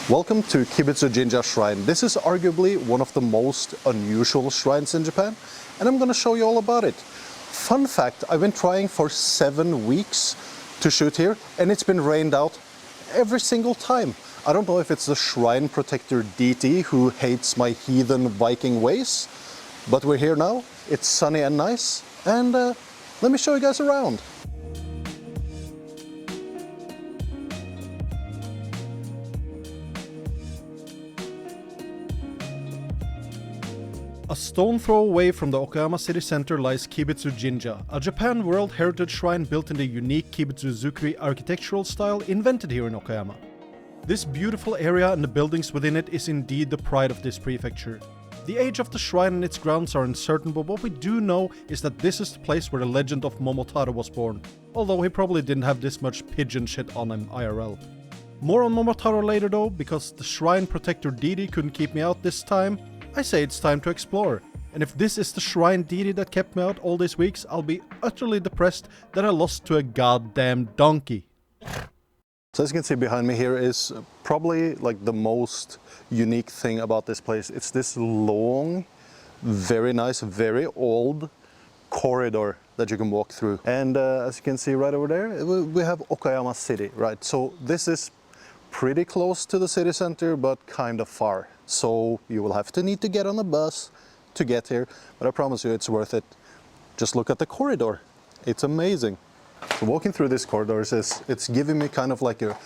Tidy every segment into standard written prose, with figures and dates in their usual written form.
Welcome to Kibitsu Jinja Shrine. This is arguably one of the most unusual shrines in Japan, and I'm gonna show you all about it. Fun fact, I've been trying for 7 weeks to shoot here, and it's been rained out every single time. I don't know if it's the shrine protector deity who hates my heathen Viking ways, but we're here now, it's sunny and nice, and let me show you guys around. A stone throw away from the Okayama city center lies Kibitsu Jinja, a Japan World Heritage Shrine built in the unique Kibitsu Zukuri architectural style invented here in Okayama. This beautiful area and the buildings within it is indeed the pride of this prefecture. The age of the shrine and its grounds are uncertain, but what we do know is that this is the place where the legend of Momotaro was born, although he probably didn't have this much pigeon shit on him IRL. More on Momotaro later though, because the shrine protector deity couldn't keep me out this time. I say it's time to explore, and if this is the shrine deity that kept me out all these weeks, I'll be utterly depressed that I lost to a goddamn donkey. So as you can see behind me here is probably like the most unique thing about this place. It's this long, very nice, very old corridor that you can walk through. And as you can see right over there, we have Okayama City, right? So this is pretty close to the city center, but kind of far. So you will have to need to get on a bus to get here, but I promise you it's worth it. Just look at the corridor. It's amazing. So walking through this corridor it's giving me kind of like a,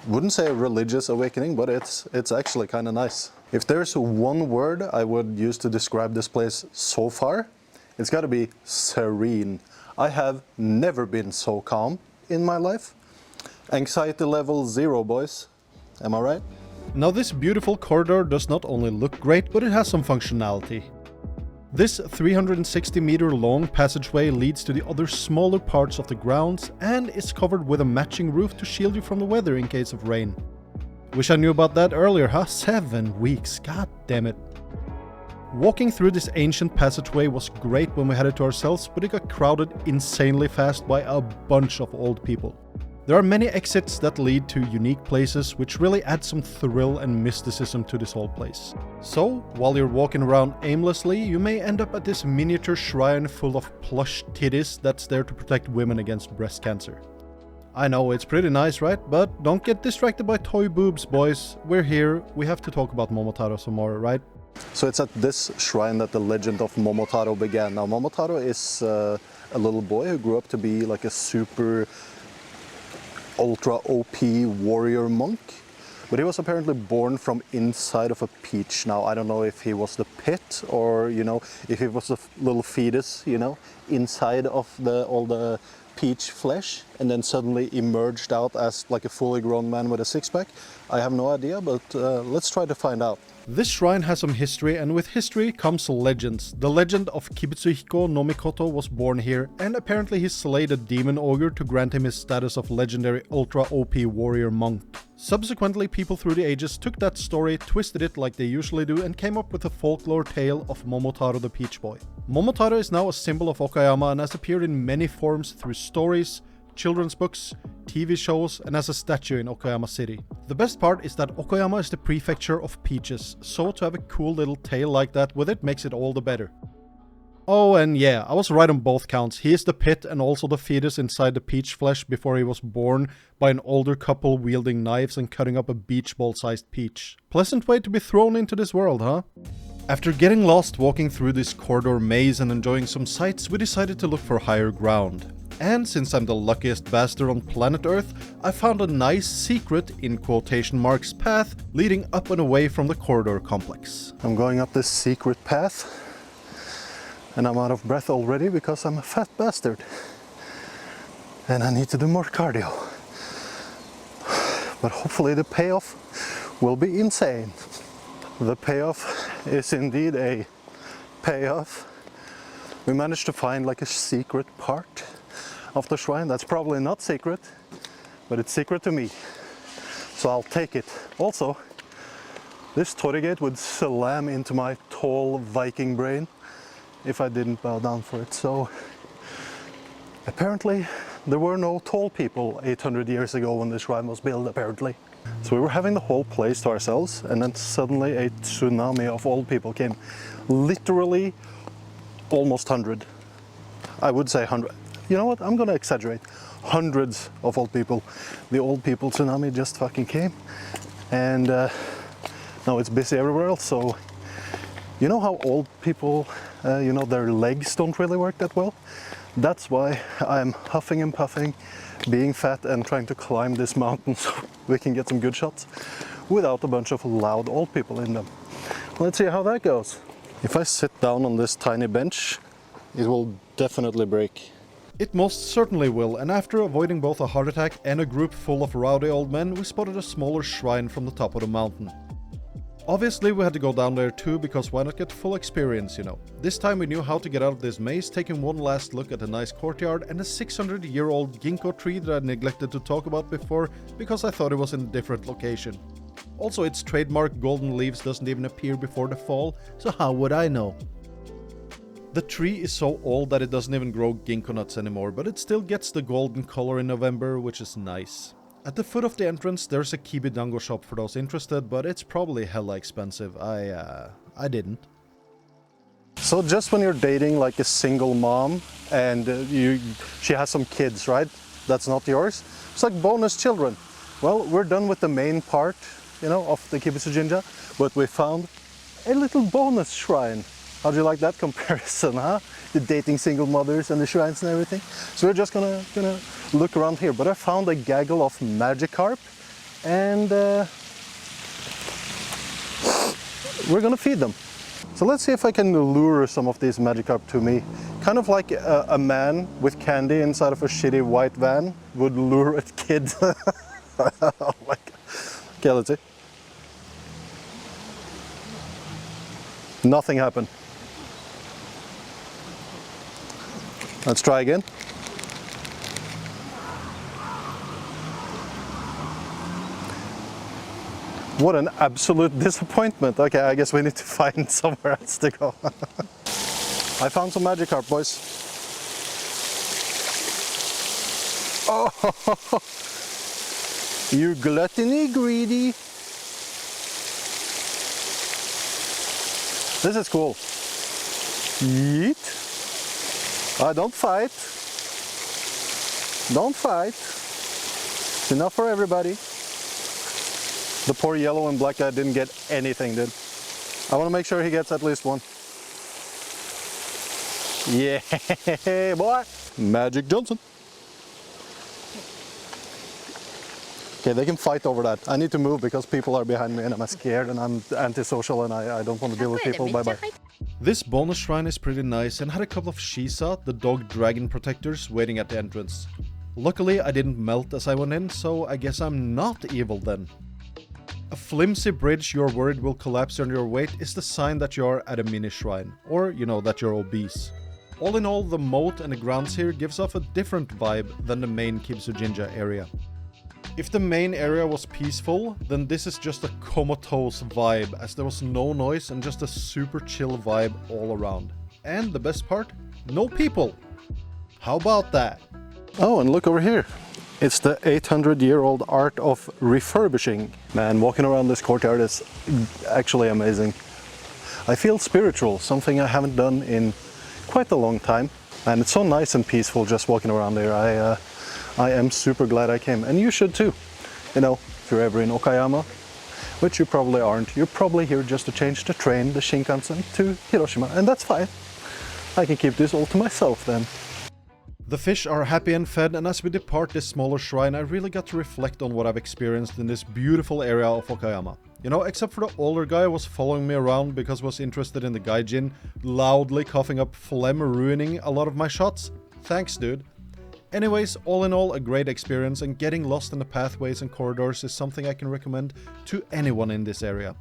wouldn't say a religious awakening, but it's actually kind of nice. If there's one word I would use to describe this place so far, it's got to be serene. I have never been so calm in my life. Anxiety level 0, boys. Am I right? Now this beautiful corridor does not only look great, but it has some functionality. This 360 meter long passageway leads to the other smaller parts of the grounds and is covered with a matching roof to shield you from the weather in case of rain. Wish I knew about that earlier, huh? 7 weeks, god damn it. Walking through this ancient passageway was great when we had it to ourselves, but it got crowded insanely fast by a bunch of old people. There are many exits that lead to unique places, which really add some thrill and mysticism to this whole place. So, while you're walking around aimlessly, you may end up at this miniature shrine full of plush titties that's there to protect women against breast cancer. I know, it's pretty nice, right? But don't get distracted by toy boobs, boys. We're here, we have to talk about Momotaro some more, right? So it's at this shrine that the legend of Momotaro began. Now, Momotaro is a little boy who grew up to be like a super ultra OP warrior monk, but he was apparently born from inside of a peach. Now I don't know if he was the pit or, you know, if he was a little fetus, you know, inside of all the peach flesh and then suddenly emerged out as like a fully grown man with a six-pack. I have no idea, but let's try to find out. This shrine has some history, and with history comes legends. The legend of Kibitsu no Mikoto was born here, and apparently he slayed a demon ogre to grant him his status of legendary ultra OP warrior monk. Subsequently, people through the ages took that story, twisted it like they usually do, and came up with a folklore tale of Momotaro the Peach Boy. Momotaro is now a symbol of Okayama and has appeared in many forms through stories, children's books, TV shows, and as a statue in Okayama City. The best part is that Okayama is the prefecture of peaches, so to have a cool little tale like that with it makes it all the better. Oh, and yeah, I was right on both counts. He is the pit and also the fetus inside the peach flesh before he was born by an older couple wielding knives and cutting up a beach ball-sized peach. Pleasant way to be thrown into this world, huh? After getting lost walking through this corridor maze and enjoying some sights, we decided to look for higher ground. And since I'm the luckiest bastard on planet Earth, I found a nice secret, in quotation marks, path leading up and away from the corridor complex. I'm going up this secret path, and I'm out of breath already because I'm a fat bastard. And I need to do more cardio. But hopefully the payoff will be insane. The payoff is indeed a payoff. We managed to find like a secret part of the shrine. That's probably not secret, but it's secret to me, so I'll take it. Also, this torii would slam into my tall Viking brain if I didn't bow down for it. So apparently there were no tall people 800 years ago when the shrine was built, apparently. So we were having the whole place to ourselves, and then suddenly a tsunami of old people came. Literally almost 100. I would say 100. You know what? I'm gonna exaggerate. Hundreds of old people. The old people tsunami just fucking came. And now it's busy everywhere else. So you know how old people, you know, their legs don't really work that well? That's why I'm huffing and puffing, being fat and trying to climb this mountain so we can get some good shots without a bunch of loud old people in them. Let's see how that goes. If I sit down on this tiny bench, it will definitely break. It most certainly will, and after avoiding both a heart attack and a group full of rowdy old men, we spotted a smaller shrine from the top of the mountain. Obviously we had to go down there too, because why not get full experience, you know. This time we knew how to get out of this maze, taking one last look at the nice courtyard and a 600-year-old ginkgo tree that I neglected to talk about before because I thought it was in a different location. Also, its trademark golden leaves doesn't even appear before the fall, so how would I know? The tree is so old that it doesn't even grow ginkgo nuts anymore, but it still gets the golden color in November, which is nice. At the foot of the entrance there's a Kibidango shop for those interested, but it's probably hella expensive. I didn't. So just when you're dating like a single mom and she has some kids, right? That's not yours. It's like bonus children. Well, we're done with the main part, you know, of the Kibitsu Jinja, but we found a little bonus shrine. How do you like that comparison, huh? The dating single mothers and the shrines and everything. So we're just gonna look around here. But I found a gaggle of Magikarp, and we're gonna feed them. So let's see if I can lure some of these Magikarp to me. Kind of like a man with candy inside of a shitty white van would lure a kid. Oh my God. Okay, let's see. Nothing happened. Let's try again. What an absolute disappointment. Okay, I guess we need to find somewhere else to go. I found some Magikarp, boys. Oh, you gluttony greedy. This is cool. Yeet. Don't fight. Don't fight. It's enough for everybody. The poor yellow and black guy didn't get anything, dude. I want to make sure he gets at least one. Yeah, boy. Magic Johnson. Okay, they can fight over that. I need to move because people are behind me and I'm scared and I'm antisocial and I don't want to deal with people. Bye-bye. This bonus shrine is pretty nice and had a couple of Shisa, the dog dragon protectors, waiting at the entrance. Luckily I didn't melt as I went in, so I guess I'm not evil then. A flimsy bridge you're worried will collapse under your weight is the sign that you're at a mini shrine, or you know, that you're obese. All in all, the moat and the grounds here gives off a different vibe than the main Kibitsu Jinja area. If the main area was peaceful, then this is just a comatose vibe, as there was no noise and just a super chill vibe all around. And the best part? No people! How about that? Oh, and look over here. It's the 800-year-old art of refurbishing. Man, walking around this courtyard is actually amazing. I feel spiritual, something I haven't done in quite a long time. And it's so nice and peaceful just walking around there. I am super glad I came, and you should too. You know, if you're ever in Okayama, which you probably aren't, you're probably here just to change the train, the Shinkansen, to Hiroshima, and that's fine. I can keep this all to myself then. The fish are happy and fed, and as we depart this smaller shrine, I really got to reflect on what I've experienced in this beautiful area of Okayama. You know, except for the older guy who was following me around because he was interested in the gaijin, loudly coughing up phlegm, ruining a lot of my shots. Thanks, dude. Anyways, all in all, a great experience, and getting lost in the pathways and corridors is something I can recommend to anyone in this area.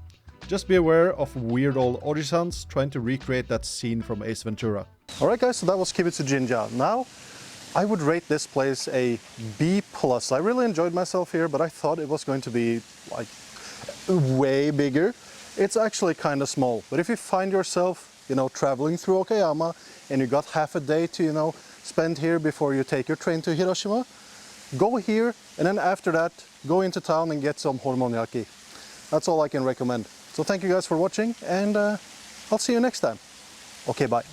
Just be aware of weird old Ojisans trying to recreate that scene from Ace Ventura. Alright guys, so that was Kibitsu Jinja. Now, I would rate this place a B+. I really enjoyed myself here, but I thought it was going to be like way bigger. It's actually kind of small, but if you find yourself, you know, traveling through Okayama and you got half a day to, you know, spend here before you take your train to Hiroshima, go here, and then after that, go into town and get some hormoniaki. That's all I can recommend. So thank you guys for watching, and I'll see you next time. Okay, bye.